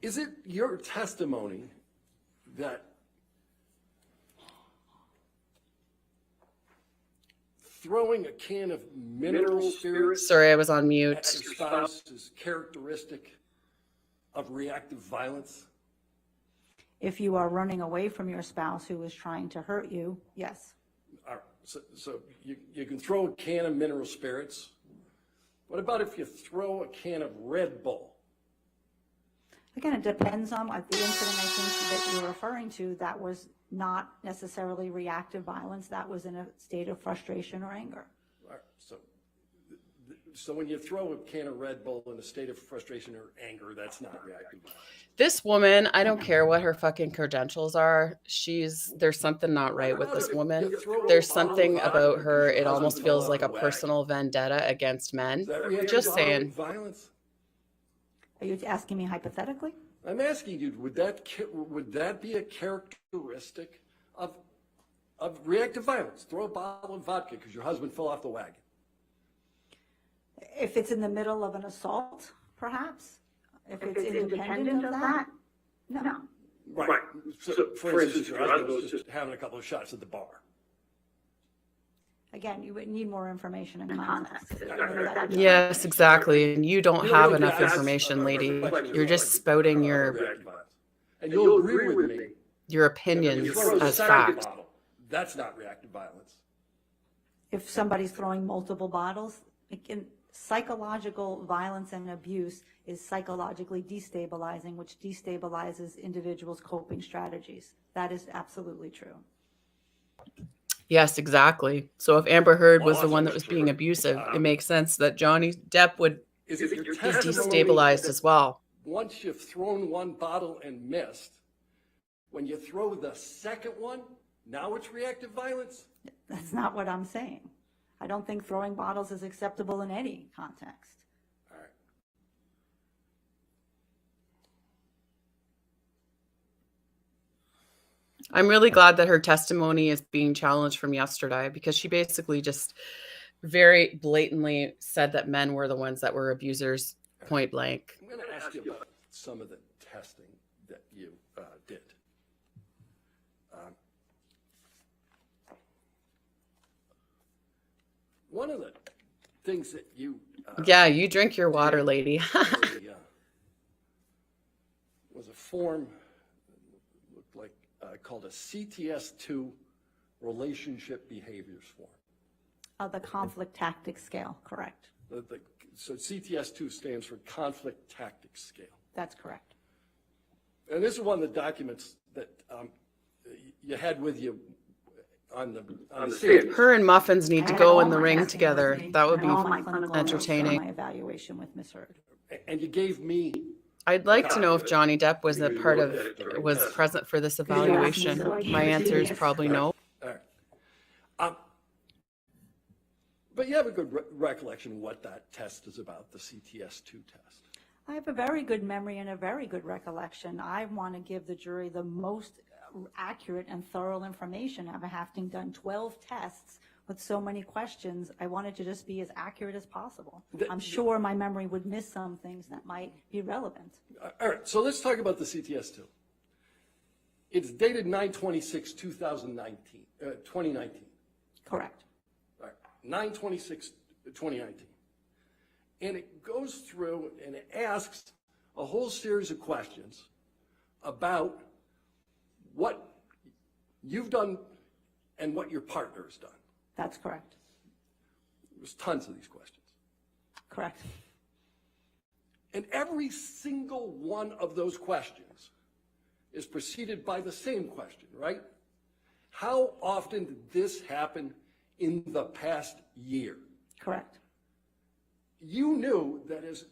Is it your testimony that throwing a can of mineral spirits Sorry, I was on mute. at your spouse is characteristic of reactive violence? If you are running away from your spouse who is trying to hurt you, yes. All right, so you can throw a can of mineral spirits. What about if you throw a can of Red Bull? Again, it depends on what the incident I think that you're referring to. That was not necessarily reactive violence. That was in a state of frustration or anger. All right, so when you throw a can of Red Bull in a state of frustration or anger, that's not reactive violence. This woman, I don't care what her fucking credentials are. There's something not right with this woman. There's something about her. It almost feels like a personal vendetta against men. Just saying. Violence? Are you asking me hypothetically? I'm asking you, would that be a characteristic of reactive violence? Throw a bottle of vodka because your husband fell off the wagon. If it's in the middle of an assault, perhaps. If it's independent of that, no. Right. So, for instance, your husband was just having a couple of shots at the bar. Again, you would need more information and context. Yes, exactly. And you don't have enough information, lady. You're just spouting your And you'll agree with me. your opinions as fact. That's not reactive violence. If somebody's throwing multiple bottles, psychological violence and abuse is psychologically destabilizing, which destabilizes individuals' coping strategies. That is absolutely true. Yes, exactly. So if Amber Heard was the one that was being abusive, it makes sense that Johnny Depp would be destabilized as well. Once you've thrown one bottle and missed, when you throw the second one, now it's reactive violence? That's not what I'm saying. I don't think throwing bottles is acceptable in any context. All right. I'm really glad that her testimony is being challenged from yesterday, because she basically just very blatantly said that men were the ones that were abusers, point blank. I'm going to ask you about some of the testing that you did. One of the things that you... Yeah, you drink your water, lady. was a form that looked like called a CTS2 relationship behaviors form. The conflict tactics scale, correct. So CTS2 stands for conflict tactics scale. That's correct. And this is one of the documents that you had with you on the stand. Her and Muffins need to go in the ring together. That would be entertaining. My evaluation with Ms. Heard. And you gave me... I'd like to know if Johnny Depp was was present for this evaluation. My answer is probably no. All right. But you have a good recollection of what that test is about, the CTS2 test. I have a very good memory and a very good recollection. I want to give the jury the most accurate and thorough information. After having done 12 tests with so many questions, I wanted to just be as accurate as possible. I'm sure my memory would miss some things that might be relevant. All right, so let's talk about the CTS2. It's dated 9/26/2019. Correct. All right, 9/26/2019. And it goes through and it asks a whole series of questions about what you've done and what your partner has done. That's correct. There's tons of these questions. Correct. And every single one of those questions is preceded by the same question, right? How often did this happen in the past year? Correct. You knew that as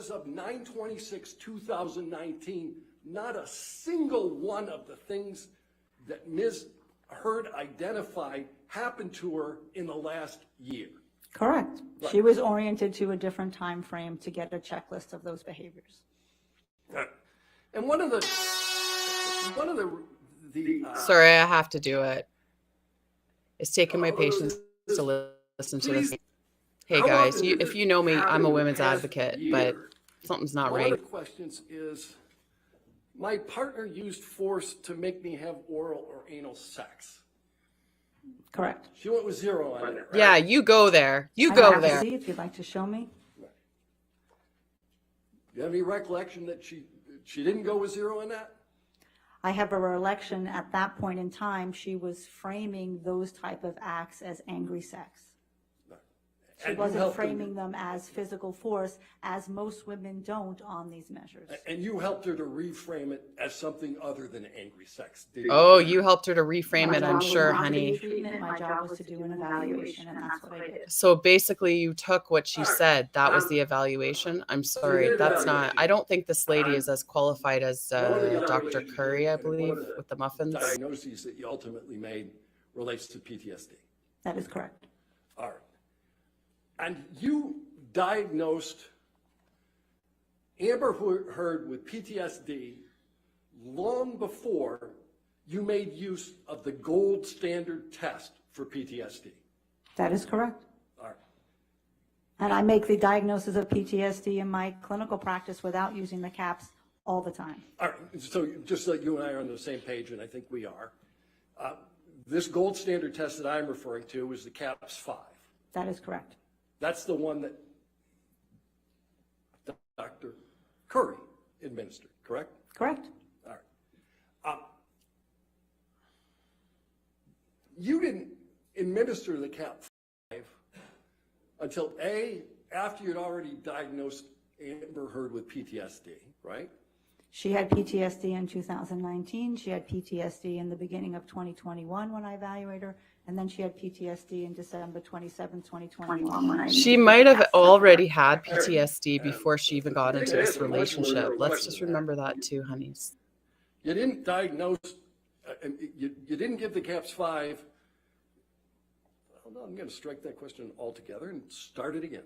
of 9/26/2019, not a single one of the things that Ms. Heard identified happened to her in the last year. Correct. Right. She was oriented to a different time frame to get a checklist of those behaviors. And one of the sorry, I have to do it. It's taking my patience to listen to this. Hey guys, if you know me, I'm a women's advocate, but something's not right. One of the questions is, my partner used force to make me have oral or anal sex. Correct. She went with 0 on that, right? Yeah, you go there. You I go have to there. see if you'd like to show me. Do you have any recollection that she didn't go with 0 on that? I have a recollection at that point in time, she was framing those type of acts as angry sex. She And you wasn't helped her- framing them as physical force, as most women don't on these measures. And you helped her to reframe it as something other than angry sex, did you? Oh, you helped her to reframe it, I'm My job sure, was not to do honey. treatment, my job was to do an evaluation, and that's what I did. So basically, you took what she said. That was the evaluation. I'm sorry. That's not, I don't think this lady is as qualified as Dr. Curry, I believe, with the muffins. Diagnoses that you ultimately made relates to PTSD. That is correct. All right. And you diagnosed Amber Heard with PTSD long before you made use of the gold standard test for PTSD. That is correct. All right. And I make the diagnosis of PTSD in my clinical practice without using the CAPS all the time. All right. So just so you and I are on the same page, and I think we are, this gold standard test that I'm referring to is the CAPS-5. That is correct. That's the one that Dr. Curry administered, correct? Correct. All right. You didn't administer the CAP-5 until after you'd already diagnosed Amber Heard with PTSD, right? She had PTSD in 2019. She had PTSD in the beginning of 2021 when I evaluated her. And then she had PTSD in December 27, 2021 when I... She might have already had PTSD before she even got into this relationship. Let's just remember that too, honeys. You didn't diagnose, you didn't give the CAPS-5. Hold on, I'm going to strike that question altogether and start it again.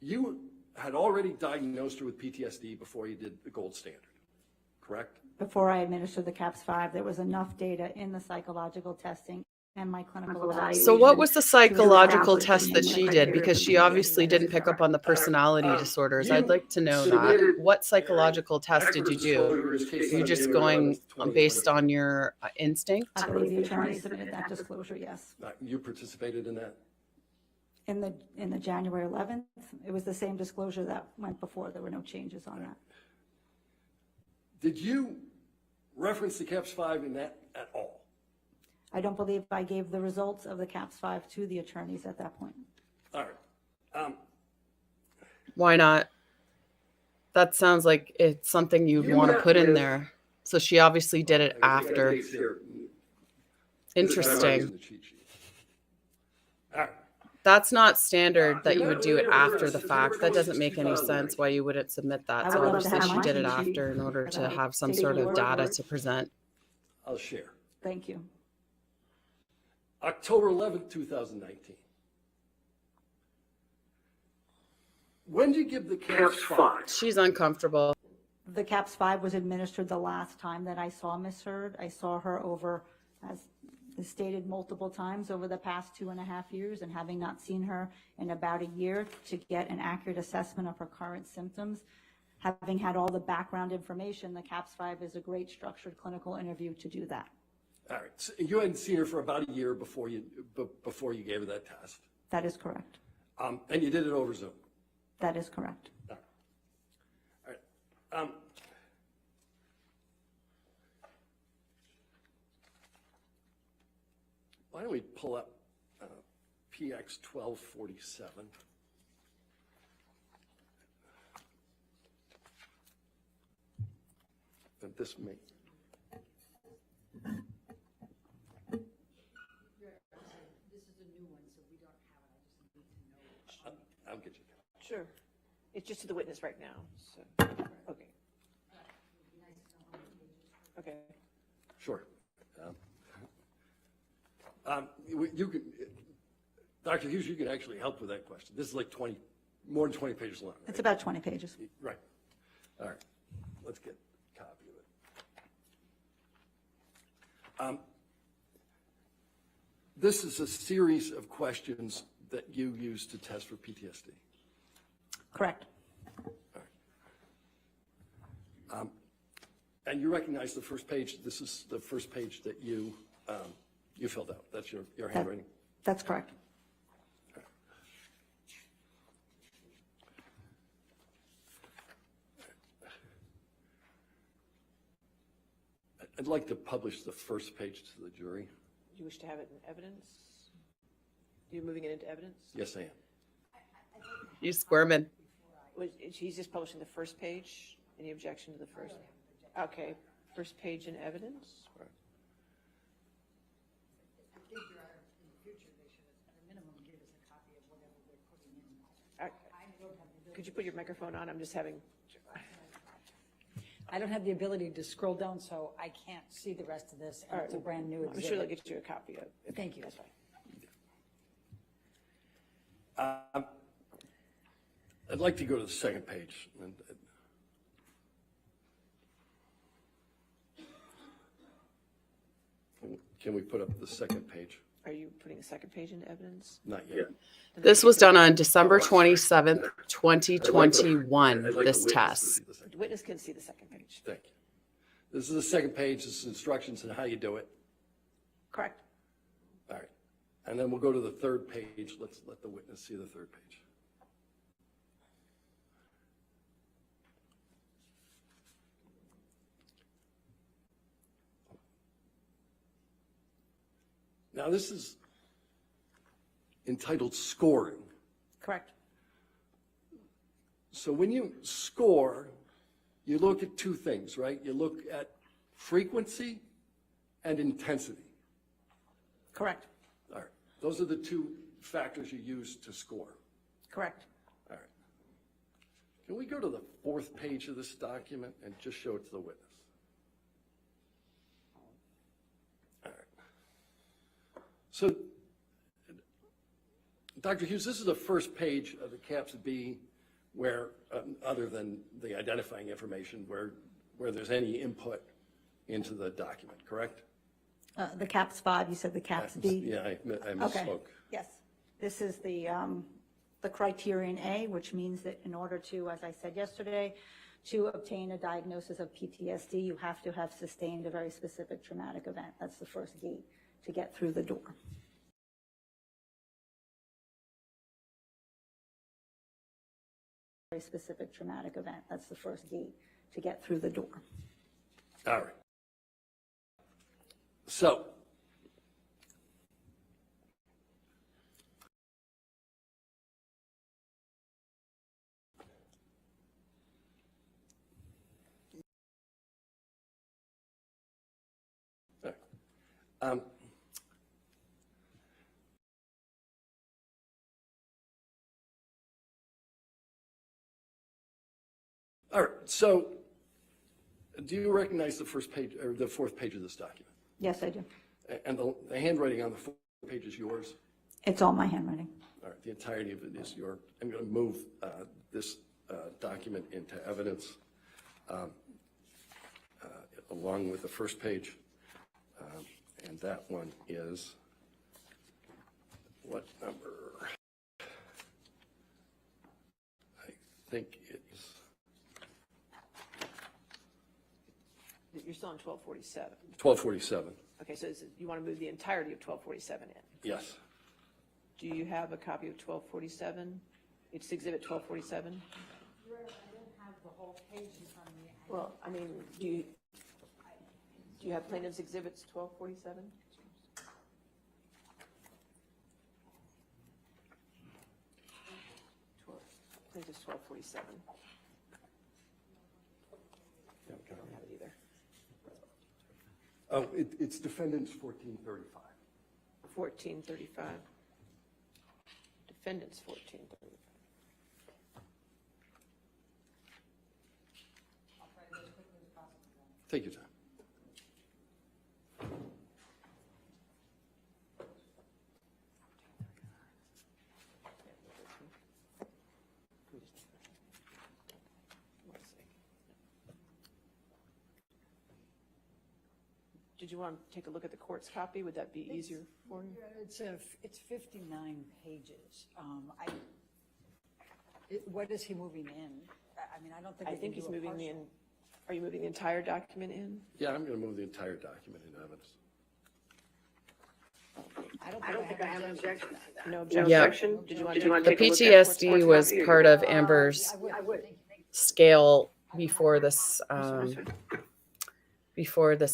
You had already diagnosed her with PTSD before you did the gold standard, correct? Before I administered the CAPS-5, there was enough data in the psychological testing and my clinical evaluation. So what was the psychological test that she did? Because she obviously didn't pick up on the personality disorders. I'd like to know that. What psychological test did you do? You just going based on your instinct? I believe the attorney submitted that disclosure, yes. You participated in that? In the January 11th, it was the same disclosure that went before. There were no changes on that. Did you reference the CAPS-5 in that at all? I don't believe I gave the results of the CAPS-5 to the attorneys at that point. All right. Why not? That sounds like it's something you'd want to put in there. So she obviously did it after. Interesting. All right. That's not standard that you would do it after the fact. That doesn't make any sense why you wouldn't submit that. So obviously she did it after in order to have some sort of data to present. I'll share. Thank you. October 11th, 2019. When did you give the CAPS-5? She's uncomfortable. The CAPS-5 was administered the last time that I saw Ms. Heard. I saw her over, as stated multiple times, over the past 2.5 years, and having not seen her in about a year to get an accurate assessment of her current symptoms, having had all the background information, the CAPS-5 is a great structured clinical interview to do that. All right. So you hadn't seen her for about a year before you gave her that test. That is correct. And you did it over Zoom. That is correct. All right. Why don't we pull up PX 1247? And this may. I'll get you that. Sure. It's just to the witness right now, so, okay. Okay. Sure. You can, Dr. Hughes, you can actually help with that question. This is like more than 20 pages long. Right? It's about 20 pages. Right. All right. Let's get a copy of it. This is a series of questions that you use to test for PTSD. Correct. And you recognize the first page, this is the first page that you filled out. That's your handwriting? That's correct. I'd like to publish the first page to the jury. Do you wish to have it in evidence? You're moving it into evidence? Yes, I am. You squirming. He's just publishing the first page. Any objection to the first? Okay, first page in evidence? Right. I think in the future, they should, at a minimum, give us a copy of whatever they're putting in. Could you put your microphone on? I'm just having, I don't have the ability to scroll down, so I can't see the rest of this, and it's a brand new I'm sure they'll exhibit. get you a copy of it. Thank you. That's fine. I'd like to go to the second page. Can we put up the second page? Are you putting a second page into evidence? Not yet. This was done on December 27th, 2021, I'd like this the witness to test. see the second. The witness can see the second page. Thank you. This is the second page. This is instructions on how you do it. Correct. All right. And then we'll go to the third page. Let's let the witness see the third page. Now, this is entitled scoring. Correct. So when you score, you look at two things, right? You look at frequency and intensity. Correct. All right. Those are the two factors you use to score. Correct. All right. Can we go to the fourth page of this document and just show it to the witness? All right. So, Dr. Hughes, this is the first page of the CAPS B where, other than the identifying information, where there's any input into the document, correct? The CAPS 5, you said the CAPS B? Yeah, I Okay, misspoke. yes. This is the criterion A, which means that in order to, as I said yesterday, to obtain a diagnosis of PTSD, you have to have sustained a very specific traumatic event. That's the first gate to get through the door. Very specific traumatic event. That's the first gate to get through the door. All right. So, all right, so do you recognize the first page or the fourth page of this document? Yes, I do. And the handwriting on the fourth page is yours? It's all my handwriting. All right, the entirety of it is yours. I'm going to move this document into evidence along with the first page. And that one is, what number? I think it's, You're still on 1247. 1247, Okay, so you want to move the entirety of 1247 in. yes. Do you have a copy of 1247? It's Exhibit 1247? I don't have the whole page in front of me. Well, I mean, do you have plaintiff's exhibits 1247? Plaintiff's 1247. Yeah, I don't have it either. Oh, it's defendants 1435. 1435. Defendants 1435. Take your time. Did you want to take a look at the court's copy? Would that be easier for you? It's 59 pages. What is he moving in? I mean, I don't think. I we can think he's do a moving partial. in Are you moving the entire document in? Yeah, I'm going to move the entire document into evidence. I don't think I have an objection. No objection? Yeah. Did you want to The take a look at PTSD was part of Amber's I would. scale before this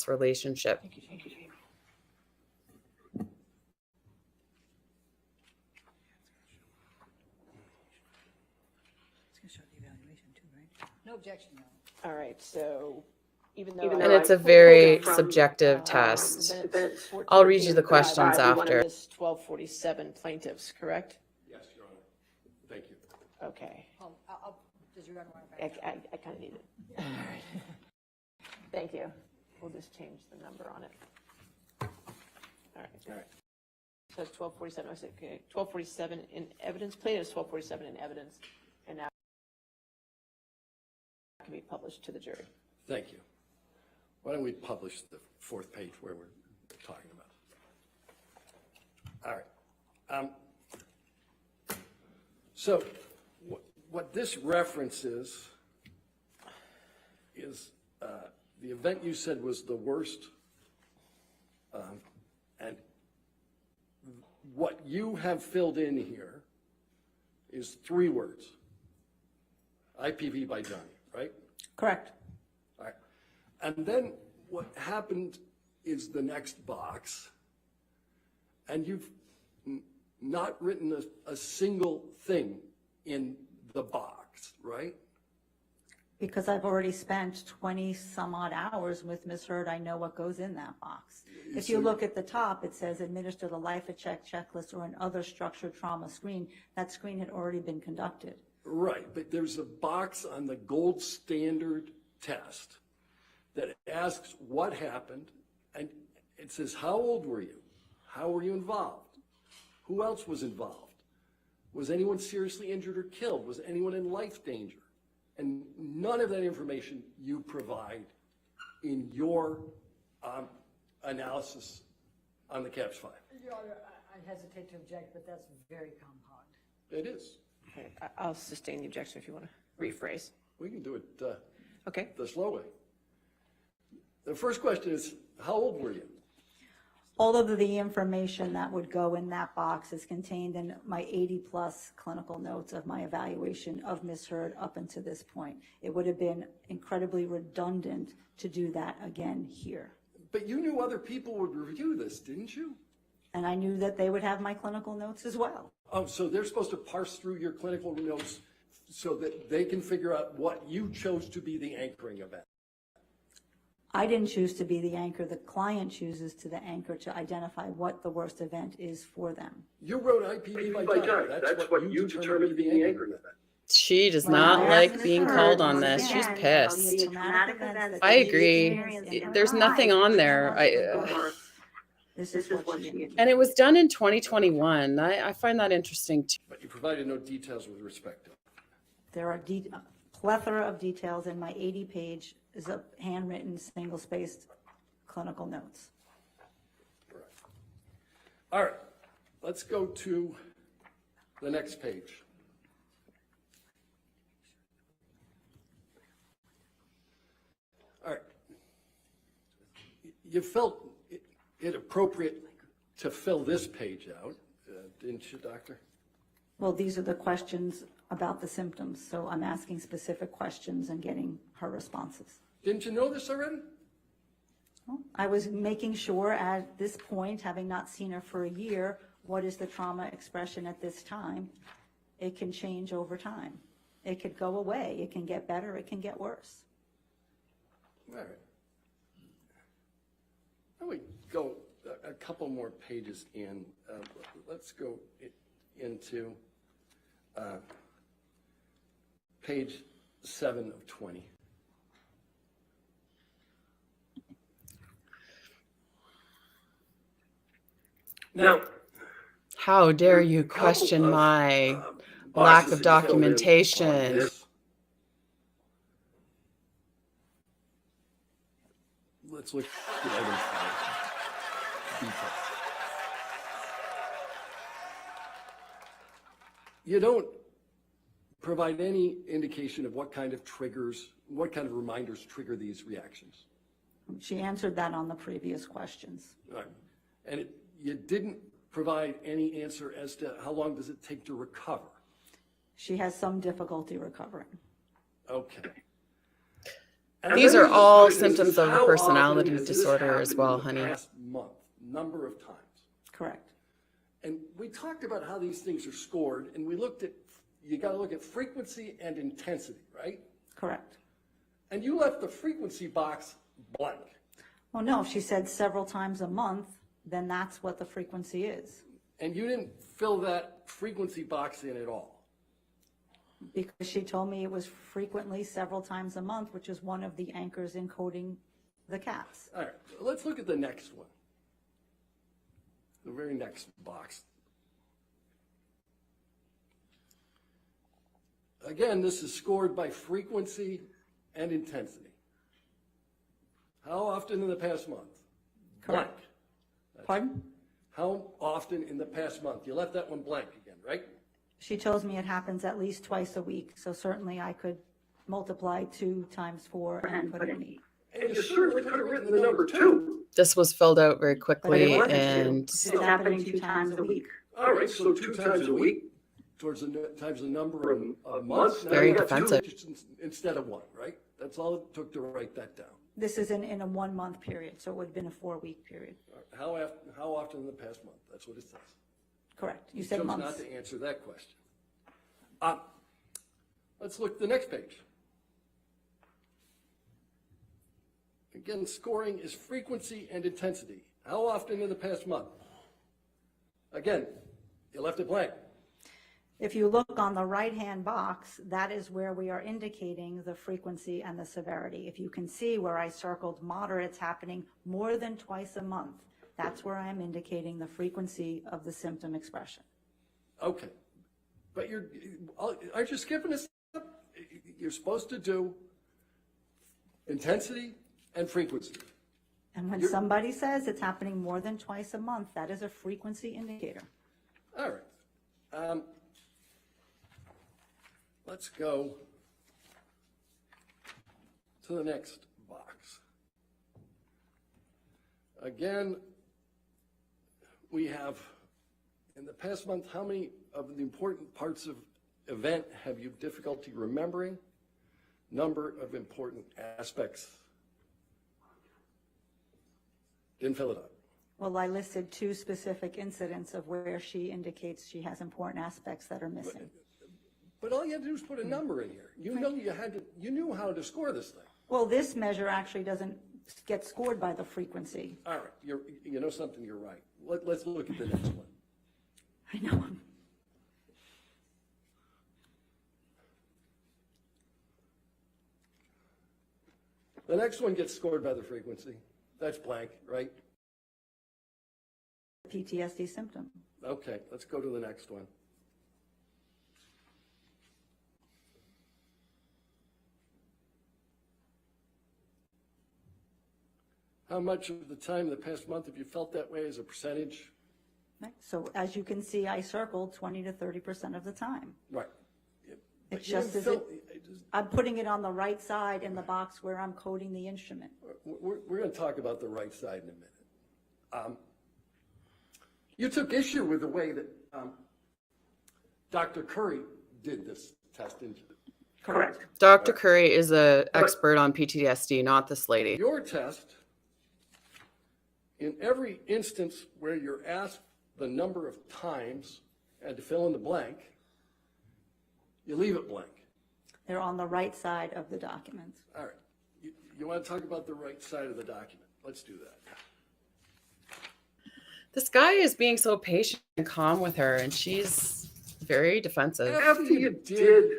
relationship. Thank you, Jamie. It's gonna show the evaluation too, right? No objection, no. All right, so even though. And it's a very subjective test. I'll read you the questions after. 1247 plaintiffs, correct? Yes, Your Honor. Thank you. Okay. Does your honor want to back up? I kind of need it. All right. Thank you. We'll just change the number on it. All right. So it's 1247, I said, okay, 1247 in evidence, plaintiffs 1247 in evidence, and now it can be published to the jury. Thank you. Why don't we publish the fourth page where we're talking about? All right. So what this references is the event you said was the worst, and what you have filled in here is 3 words. IPV by Johnny, right? Correct. All right. And then what happened is the next box, and you've not written a single thing in the box, right? Because I've already spent 20 some odd hours with Ms. Hurd, I know what goes in that box. If you look at the top, it says administer the life check checklist or an other structured trauma screen. That screen had already been conducted. Right, but there's a box on the gold standard test that asks what happened, and it says, how old were you? How were you involved? Who else was involved? Was anyone seriously injured or killed? Was anyone in life danger? And none of that information you provide in your analysis on the CAPS 5. Your honor, I hesitate to object, but that's very compound. It is. Okay, I'll sustain the objection if you want to rephrase. We can do it Okay. the slow way. The first question is, how old were you? All of the information that would go in that box is contained in my 80-plus clinical notes of my evaluation of Ms. Hurd up until this point. It would have been incredibly redundant to do that again here. But you knew other people would review this, didn't you? And I knew that they would have my clinical notes as well. Oh, so they're supposed to parse through your clinical notes so that they can figure out what you chose to be the anchoring event. I didn't choose to be the anchor. The client chooses to the anchor to identify what the worst event is for them. You wrote IPV by Johnny. That's what you determined to be the anchoring event. She does not like being called on this. She's pissed. I agree. There's nothing on there. This is what she. And it was done in 2021. I find that interesting too. But you provided no details with respect to it. There are a plethora of details in my 80-page is a handwritten, single-spaced clinical notes. Right. All right, let's go to the next page. All right. You felt it appropriate to fill this page out, didn't you, Doctor? Well, these are the questions about the symptoms, so I'm asking specific questions and getting her responses. Didn't you know this already? Well, I was making sure at this point, having not seen her for a year, what is the trauma expression at this time? It can change over time. It could go away. It can get better. It can get worse. All right. Why don't we go a couple more pages in? Let's go into page 7 of 20. Now, How dare you question my lack of documentation? Let's look at item 5. Details. You don't provide any indication of what kind of reminders trigger these reactions? She answered that on the previous questions. All right. And you didn't provide any answer as to how long does it take to recover? She has some difficulty recovering. Okay. These are all symptoms of a personality disorder as well, honey. Last month, number of times. Correct. And we talked about how these things are scored, and we looked at, you got to look at frequency and intensity, right? Correct. And you left the frequency box blank. Well, no, if she said several times a month, then that's what the frequency is. And you didn't fill that frequency box in at all. Because she told me it was frequently several times a month, which is one of the anchors in coding the CAPS. All right, let's look at the next one. The very next box. Again, this is scored by frequency and intensity. How often in the past month? Correct. Blank. Pardon? How often in the past month? You left that one blank again, right? She tells me it happens at least twice a week, so certainly I could multiply 2 times 4 and put in 8. And you certainly could have written the number 2. This was filled out very quickly, and It's happening 2 times a week. All right, so 2 times a week towards times the number of months. Now Very you got 2 defensive. digits instead of 1, right? That's all it took to write that down. This is in a 1-month period, so it would have been a 4-week period. All right, how often in the past month? That's what it says. Correct. You You said chose not months. to answer that question. Let's look at the next page. Again, scoring is frequency and intensity. How often in the past month? Again, you left it blank. If you look on the right-hand box, that is where we are indicating the frequency and the severity. If you can see where I circled moderates happening more than twice a month, that's where I am indicating the frequency of the symptom expression. Okay, but aren't you skipping a step? You're supposed to do intensity and frequency. And when somebody says it's happening more than twice a month, that is a frequency indicator. All right. Let's go to the next box. Again, we have, in the past month, how many of the important parts of event have you difficulty remembering? Number of important aspects. Didn't fill it up. Well, I listed 2 specific incidents of where she indicates she has important aspects that are missing. But all you had to do was put a number in here. You knew how to score this thing. Well, this measure actually doesn't get scored by the frequency. All right, you know something, you're right. Let's look at the next one. I know. The next one gets scored by the frequency. That's blank, right? PTSD symptom. Okay, let's go to the next one. How much of the time in the past month have you felt that way as a percentage? Right. So as you can see, I circled 20 to 30% of the time. Right. It's just as I'm putting it on the right side in the box where I'm coding the instrument. We're going to talk about the right side in a minute. You took issue with the way that Dr. Curry did this test, didn't you? Correct. Dr. Curry is an expert on PTSD, not this lady. Your test, in every instance where you're asked the number of times and to fill in the blank, you leave it blank. They're on the right side of the document. All right. You want to talk about the right side of the document? Let's do that. This guy is being so patient and calm with her, and she's very defensive. After you did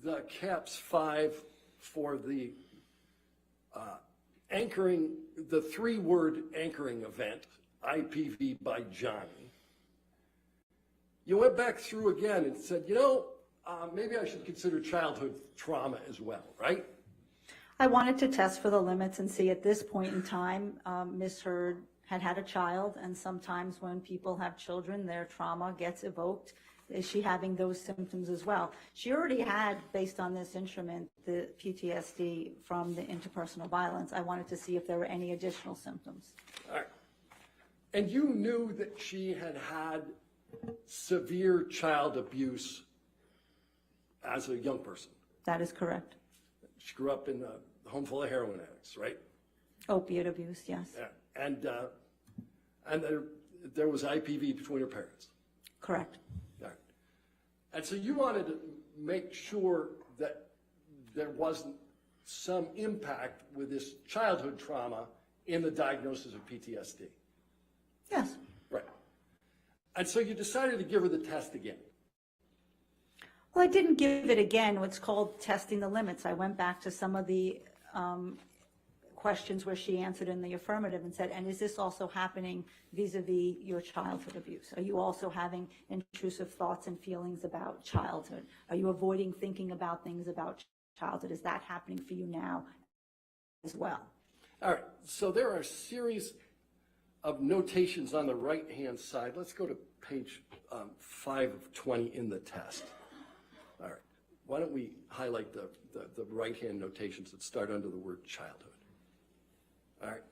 the CAPS 5 for the anchoring, the 3-word anchoring event, IPV by Johnny, you went back through again and said, maybe I should consider childhood trauma as well, right? I wanted to test for the limits and see at this point in time, Ms. Hurd had a child, and sometimes when people have children, their trauma gets evoked Is she having those symptoms as well? She already had, based on this instrument, the PTSD from the interpersonal violence. I wanted to see if there were any additional symptoms. All right. And you knew that she had had severe child abuse as a young person. That is correct. She grew up in a home full of heroin addicts, right? Opiate abuse, yes. Yeah. And there was IPV between her parents. Correct. All right. And so you wanted to make sure that there wasn't some impact with this childhood trauma in the diagnosis of PTSD. Yes. Right. And so you decided to give her the test again. Well, I didn't give it again, what's called testing the limits. I went back to some of the questions where she answered in the affirmative and said, and is this also happening vis-a-vis your childhood abuse? Are you also having intrusive thoughts and feelings about childhood? Are you avoiding thinking about things about childhood? Is that happening for you now as well? All right. So there are a series of notations on the right-hand side. Let's go to page 5 of 20 in the test. All right. Why don't we highlight the right-hand notations that start under the word childhood? All right.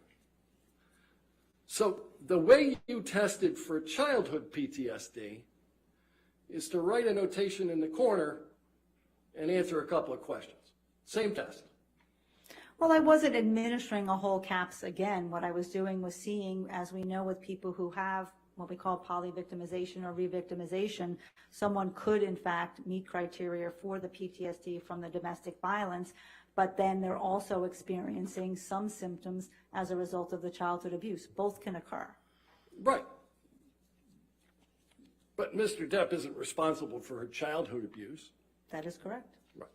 So the way you tested for childhood PTSD is to write a notation in the corner and answer a couple of questions. Same test. Well, I wasn't administering a whole CAPS again. What I was doing was seeing, as we know with people who have what we call polyvictimization or revictimization, someone could in fact meet criteria for the PTSD from the domestic violence, but then they're also experiencing some symptoms as a result of the childhood abuse. Both can occur. Right. But Mr. Depp isn't responsible for her childhood abuse. That is correct. Right.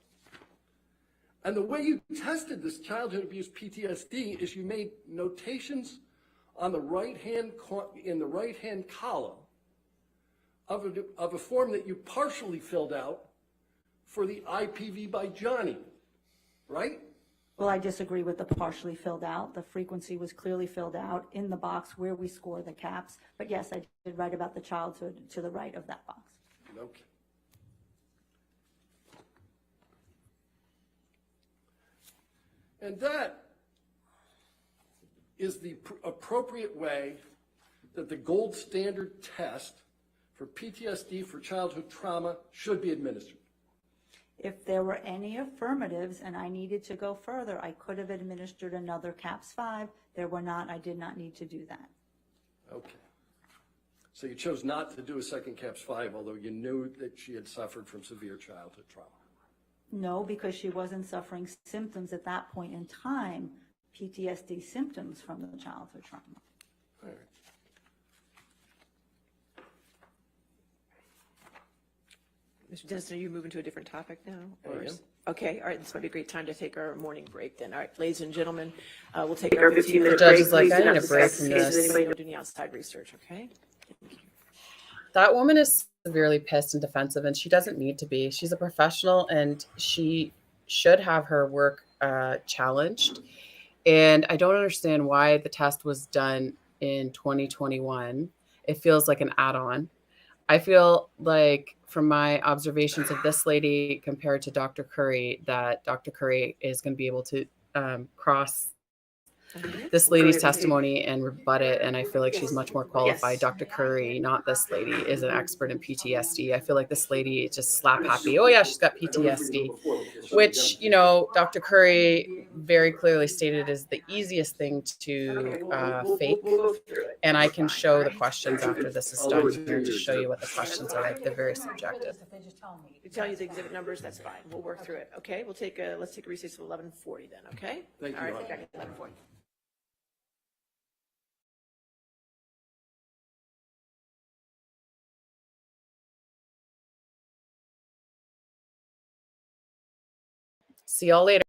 And the way you tested this childhood abuse PTSD is you made notations on the in the right-hand column of a form that you partially filled out for the IPV by Johnny, right? Well, I disagree with the partially filled out. The frequency was clearly filled out in the box where we score the CAPS. But yes, I did write about the childhood to the right of that box. Okay. And that is the appropriate way that the gold standard test for PTSD for childhood trauma should be administered. If there were any affirmatives and I needed to go further, I could have administered another CAPS 5. There were not. I did not need to do that. Okay. So you chose not to do a second CAPS 5, although you knew that she had suffered from severe childhood trauma. No, because she wasn't suffering symptoms at that point in time, PTSD symptoms from the childhood trauma. All right. Mr. Dennison, are you moving to a different topic now? I am. Okay, all right, this might be a great time to take our morning break then. All right, ladies and gentlemen, we'll take our 15-minute break. Judge is like, Please I do not need a break discuss from cases. this. Anybody know doing outside research, okay? That woman is severely pissed and defensive, and she doesn't need to be. She's a professional, and she should have her work challenged. And I don't understand why the test was done in 2021. It feels like an add-on. I feel like from my observations of this lady compared to Dr. Curry, that Dr. Curry is going to be able to cross this lady's testimony and rebut it. And I feel like she's much more qualified. Yes. Dr. Curry, not this lady, is an expert in PTSD. I feel like this lady is just slap happy. Oh yeah, she's got PTSD, which, you know, Dr. Curry very clearly stated is the easiest thing to fake. And I can show the questions after this is done here to show you what the questions are like. They're very subjective. If they just tell me. To tell you the exhibit numbers, that's fine. We'll work through it, okay? Let's take a recess of 11:40 then, okay? Thank you, All right, Ron. back at 11:40. See y'all later.